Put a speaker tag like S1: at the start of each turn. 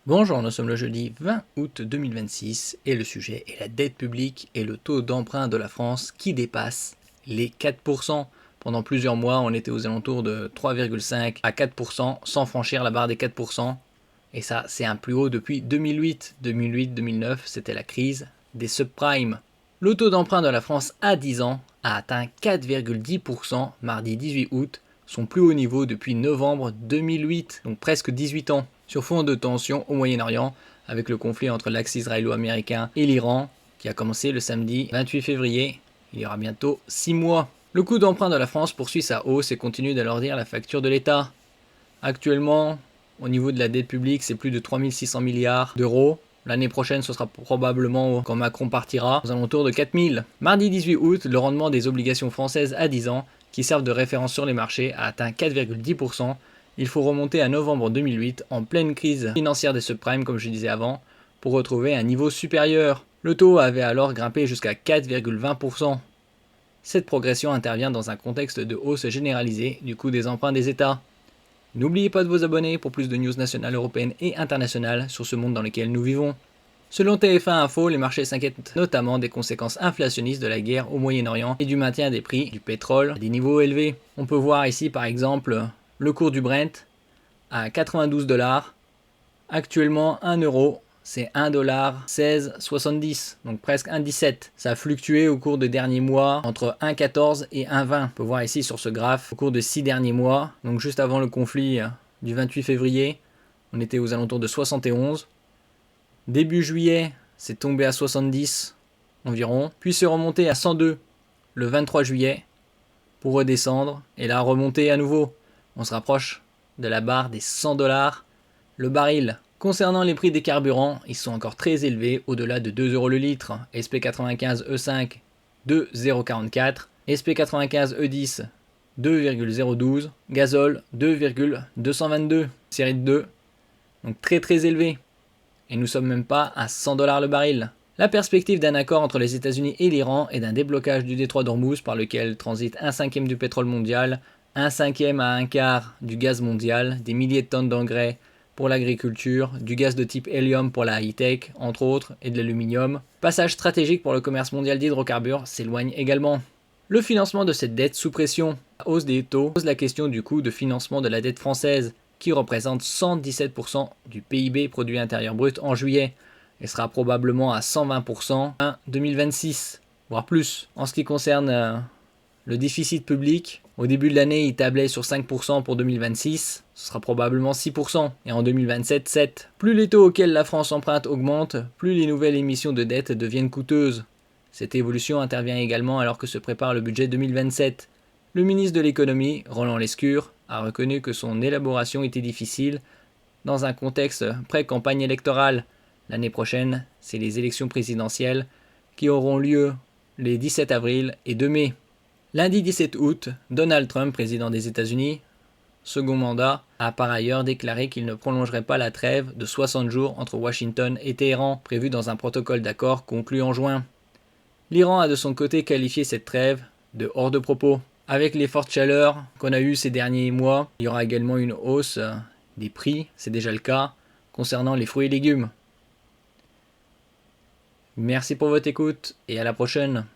S1: Bonjour, nous sommes le jeudi 20 août 2026 et le sujet est la dette publique et le taux d'emprunt de la France qui dépasse les 4%. Pendant plusieurs mois, on était aux alentours de 3,5 à 4% sans franchir la barre des 4%. Et ça, c'est un plus haut depuis 2008. 2008-2009, c'était la crise des subprimes. Le taux d'emprunt de la France à 10 ans a atteint 4,10% mardi 18 août, son plus haut niveau depuis novembre 2008, donc presque 18 ans. Sur fond de tension au Moyen-Orient, avec le conflit entre l'axe israélo-américain et l'Iran, qui a commencé le samedi 28 février, il y aura bientôt 6 mois. Le coût d'emprunt de la France poursuit sa hausse et continue d'alourdir la facture de l'État. Actuellement, au niveau de la dette publique, c'est plus de 3600 milliards d'euros. L'année prochaine, ce sera probablement, quand Macron partira, aux alentours de 4000. Mardi 18 août, le rendement des obligations françaises à 10 ans, qui servent de référence sur les marchés, a atteint 4,10%. Il faut remonter à novembre 2008, en pleine crise financière des subprimes, comme je disais avant, pour retrouver un niveau supérieur. Le taux avait alors grimpé jusqu'à 4,20%. Cette progression intervient dans un contexte de hausse généralisée du coût des emprunts des États. N'oubliez pas de vous abonner pour plus de news nationales, européennes et internationales sur ce monde dans lequel nous vivons. Selon TF1 Info, les marchés s'inquiètent notamment des conséquences inflationnistes de la guerre au Moyen-Orient et du maintien des prix du pétrole à des niveaux élevés. On peut voir ici par exemple le cours du Brent à 92 $. Actuellement 1 euro, c'est 1,1670 $, donc presque 1,17 $. Ça a fluctué au cours des derniers mois entre 1,14 et 1,20 $. On peut voir ici sur ce graphe, au cours des 6 derniers mois, donc juste avant le conflit du 28 février, on était aux alentours de 71. Début juillet, c'est tombé à 70 environ, puis c'est remonté à 102 le 23 juillet, pour redescendre, et là remonter à nouveau. On se rapproche de la barre des 100 $ le baril. Concernant les prix des carburants, ils sont encore très élevés, au-delà de 2 € le litre. SP95 E5 2,044, SP95 E10 2,012, gazole 2,222, série de 2, donc très élevé. Et nous sommes même pas à 100 $ le baril. La perspective d'un accord entre les États-Unis et l'Iran et d'un déblocage du détroit d'Ormuz par lequel transite 1/5 du pétrole mondial, 1/5 à 1/4 du gaz mondial, des milliers de tonnes d'engrais pour l'agriculture, du gaz de type hélium pour la high-tech, entre autres, et de l'aluminium. Passage stratégique pour le commerce mondial d'hydrocarbures s'éloigne également. Le financement de cette dette sous pression, la hausse des taux, pose la question du coût de financement de la dette française, qui représente 117% du PIB produit intérieur brut en juillet, et sera probablement à 120% en 2026, voire plus. En ce qui concerne le déficit public, au début de l'année, il tablait sur 5% pour 2026, ce sera probablement 6%, et en 2027, 7%. Plus les taux auxquels la France emprunte augmentent, plus les nouvelles émissions de dette deviennent coûteuses. Cette évolution intervient également alors que se prépare le budget 2027. Le ministre de l'économie, Roland Lescure, a reconnu que son élaboration était difficile dans un contexte pré-campagne électorale. L'année prochaine, c'est les élections présidentielles qui auront lieu les 17 avril et 2 mai. Lundi 17 août, Donald Trump, président des États-Unis, second mandat, a par ailleurs déclaré qu'il ne prolongerait pas la trêve de 60 jours entre Washington et Téhéran, prévue dans un protocole d'accord conclu en juin. L'Iran a de son côté qualifié cette trêve de hors de propos. Avec les fortes chaleurs qu'on a eues ces derniers mois, il y aura également une hausse des prix, c'est déjà le cas, concernant les fruits et légumes. Merci pour votre écoute et à la prochaine.